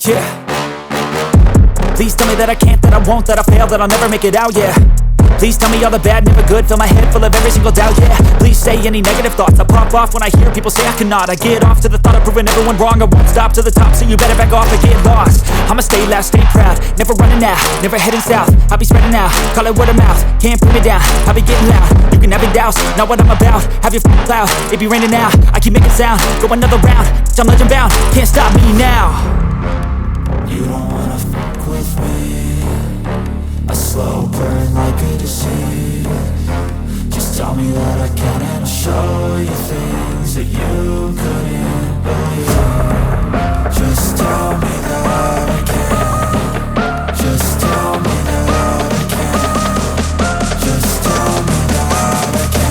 Yeah. Please tell me that I can't, that I won't, that I fail, that I'll never make it out, yeah. Please tell me all the bad, never good, fill my head full of every single doubt, yeah. Please say any negative thoughts, I pop off when I hear people say I cannot. I get off to the thought of proving everyone wrong, I won't stop to the top, so you better back off and get lost. I'ma stay loud, stay proud, never running out, never heading south. I'll be spreading out, call it word of mouth, can't put me down, I'll be getting loud. You can have your doubts, not what I'm about, have your cloud, it be raining now. I keep making sound, go another round, I'm legend bound, can't stop me now. You don't wanna fuck with me, a slow burn like a disease. Just tell me that I can and I'll show you things that you couldn't believe. Just tell me that I can. Just tell me that I can. Just tell me that I can.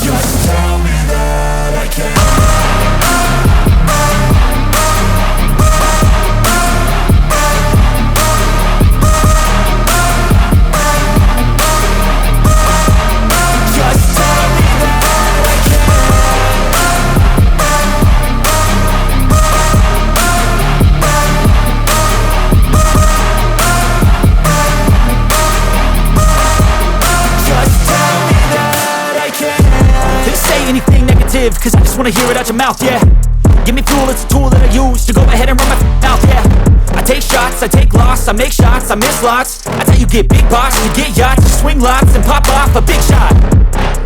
Just tell me that I can. Cause I just wanna hear it out your mouth, yeah. Give me fuel, it's a tool that I use to go ahead and run my mouth, yeah. I take shots, I take loss, I make shots, I miss lots. That's how you get big boss, you get yachts, you swing lots and pop off a big shot.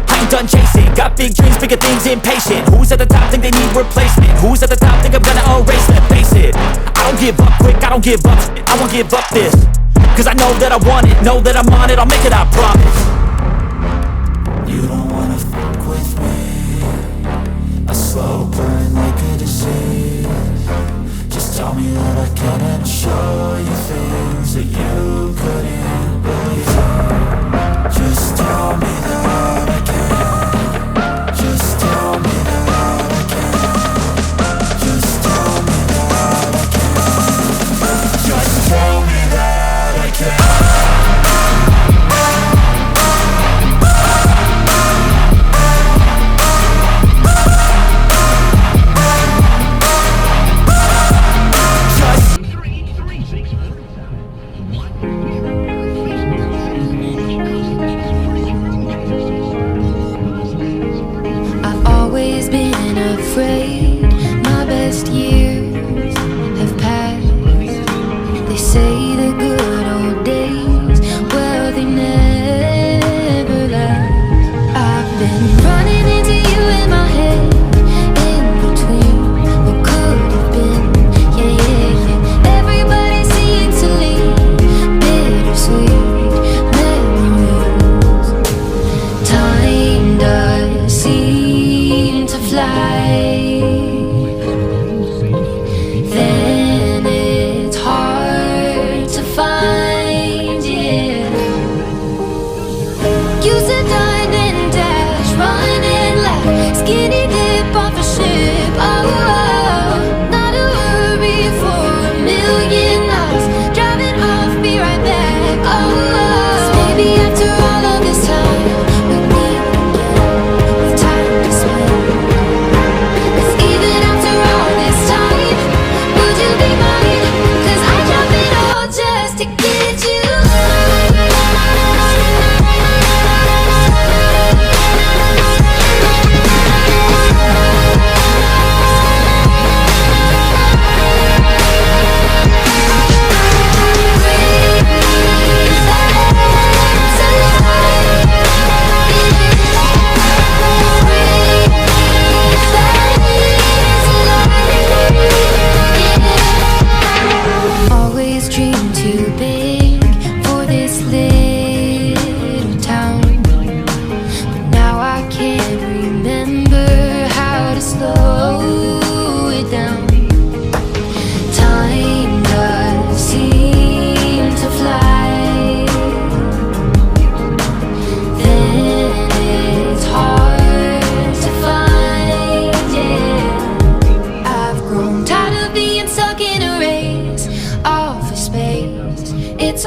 I ain't done chasing, got big dreams, bigger things, impatient. Who's at the top think they need replacement? Who's at the top think I'm gonna erase them? Face it, I don't give up quick, I don't give up shit, I won't give up this. Cause I know that I want it, know that I'm on it, I'll make it, I promise. You don't wanna fuck with me, a slow burn like a disease. Just tell me that I can and I'll show you things that you couldn't believe. Just tell me that I can. Just tell me that I can. Just tell me that I can. Just tell me that I can.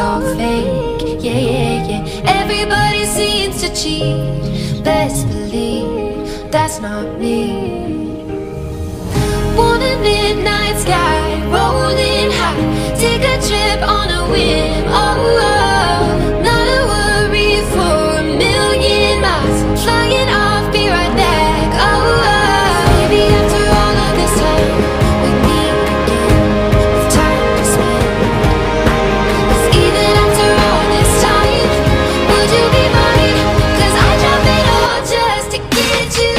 all fake, yeah, yeah, yeah. Everybody seems to cheat, best believe that's not me. Wanna midnight sky, rolling high. Take a trip on a whim. Oh, oh. Not a worry for a million miles. Flying off, be right back. Oh, oh. Maybe after all of this time, we meet again with time to spend. 'Cause even after all this time, would you be mine? 'Cause I drop it all just to get you.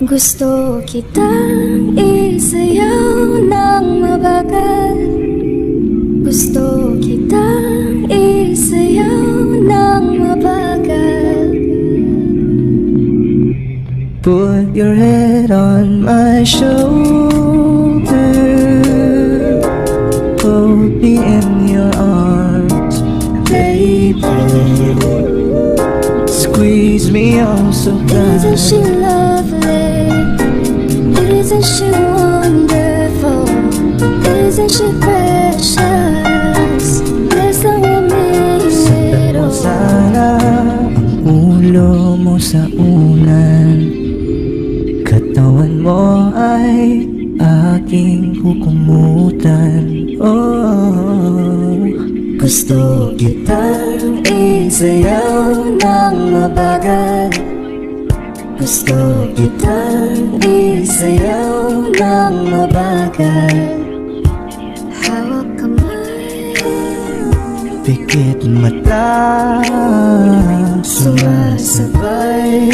Gusto kitang isayaw ng mabagal. Gusto kitang isayaw ng mabagal. Put your head on my shoulder, hold me in your arms, baby. Squeeze me oh so tight. Isn't she lovely? Isn't she wonderful? Isn't she precious? There's no limit. Sana ang ulo mo sa unan, katawan mo ay aking kukumutan. Oh, gusto kitang isayaw ng mabagal. Gusto kitang isayaw ng mabagal. Hawak kamay, Pikit mata, sumasabay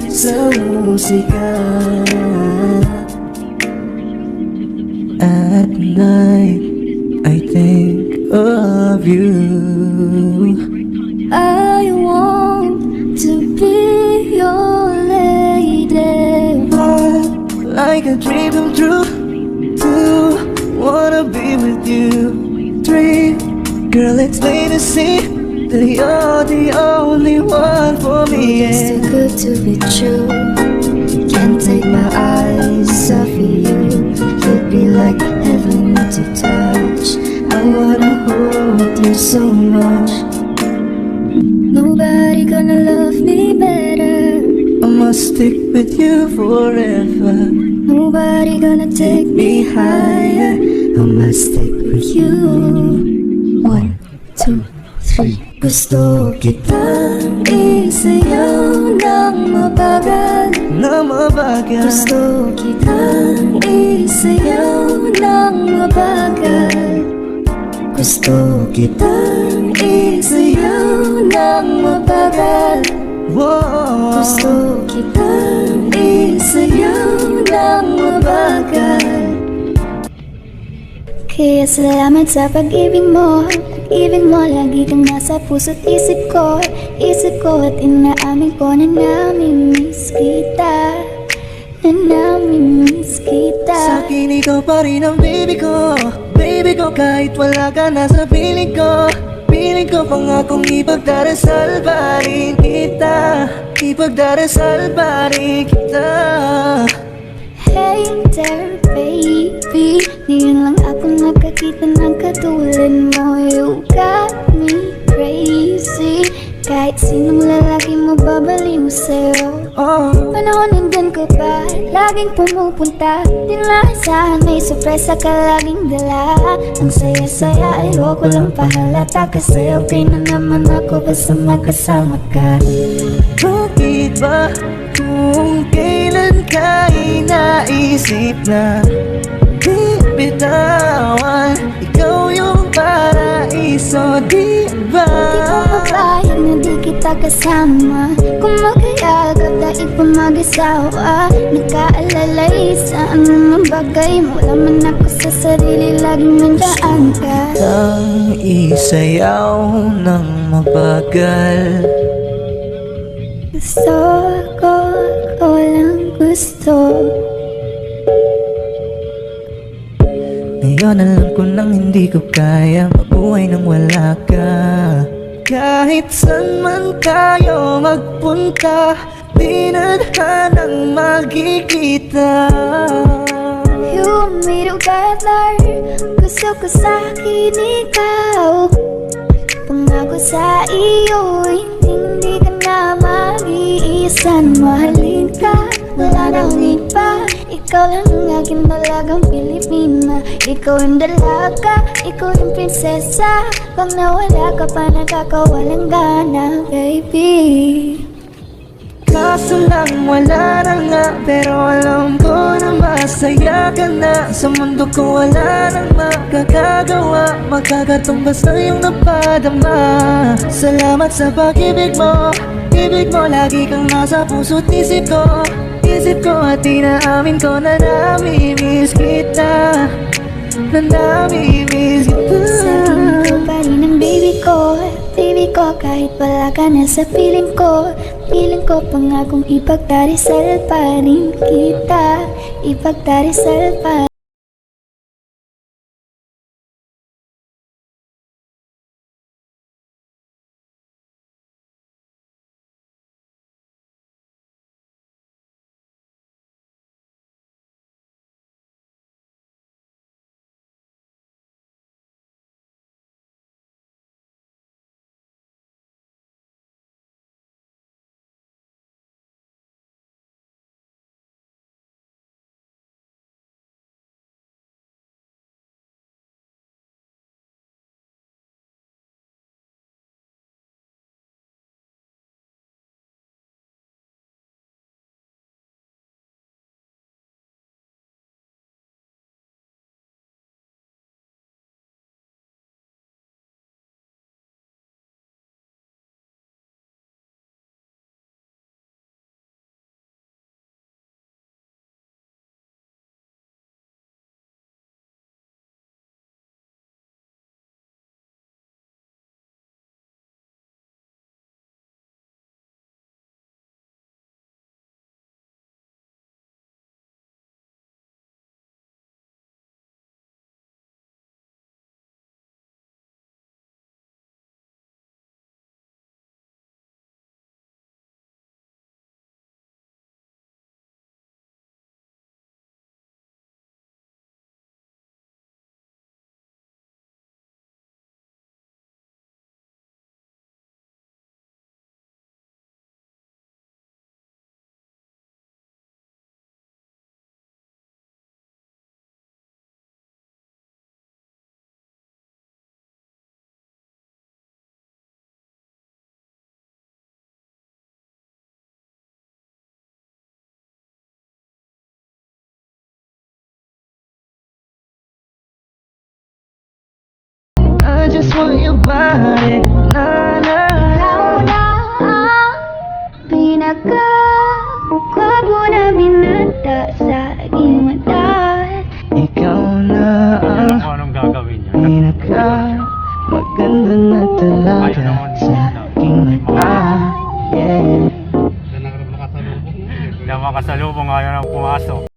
sa musika. At night, I think of you. I want to be your lady. Like a dream come true. 2, wanna be with you. 3, girl, it's plain to see that you're the only one for me. It's too good to be true. Can't take my eyes off of you. You'd be like heaven to touch. I wanna hold you so much. Nobody gonna love me better. I must stick with you forever. Nobody gonna take me higher. I must stick with you. 1, 2, 3. Gusto kitang isayaw ng mabagal. Na mabagal. Gusto kitang isayaw ng mabagal. Gusto kitang isayaw ng mabagal. Whoa. Gusto kitang isayaw ng mabagal. Kaya salamat sa pag-ibig mo. Pag-ibig mo, lagi kang nasa puso't isip ko. Isip ko at inaamin ko na namimiss kita. Na namimiss kita. Sa'kin ikaw pa rin ang baby ko. Baby ko kahit wala ka na sa piling ko. Piling ko pangakong ipagdarasal pa rin kita. Ipagdarasal pa rin kita. Hey there baby, ngayon lang ako nakakita ng katulad mo. You got me crazy. Kahit sinong lalaki mo babaliw sa'yo. Oh, Panahon nandun ka pa, laging pumupunta. Di naasahan may sorpresa ka laging dala. Ang saya-saya, ayoko lang pahalata. Kasi okay na naman ako basta magkasama ka. bakit ba kung kailan ka inaisip na di bitawan? Ikaw yung paraiso, di ba? Di ko papayag na di kita kasama. Kung magkayagap dahil pa mag-asawa. Nagkaalalay sa anumang bagay. Wala man ako sa sarili, laging nandaan ka. Ang isayaw ng mabagal. Gusto ko lang gusto. Ngayon alam ko nang hindi ko kaya mabuhay nang wala ka. Kahit saan man tayo magpunta, di na hanang magkikita. You made together. Gusto ko sa'kin ikaw. Pangako sa iyo, hindi ka na mag-iisa. Mahalin ka, wala na akong iba. Ikaw lang ang aking dalagang Pilipina. Ikaw yung dalaga, ikaw yung prinsesa. Pag nawala ka pa, nakakawalang gana, baby. Kaso lang wala na nga, pero alam ko na masaya ka na. Sa mundo ko wala nang makakagawa, magkakatumbas na yung napadama. Salamat sa pag-ibig mo. Ibig mo lagi kang nasa puso't isip ko. Isip ko at inaamin ko na namimiss kita. Na namimiss kita. Sa'kin ikaw pa rin ang baby ko. Baby ko kahit wala ka na sa piling ko. Piling ko pangakong ipagdarasal pa rin kita. Ipagdarasal pa just want your body. Na na. Ikaw na ang pinaka-kwabo na binata sa aking mata. Ikaw na ang Anong gagawin niya? pinaka-maganda na talaga sa aking mata. Yeah. Hindi makasalubong, ayaw nang pumasok.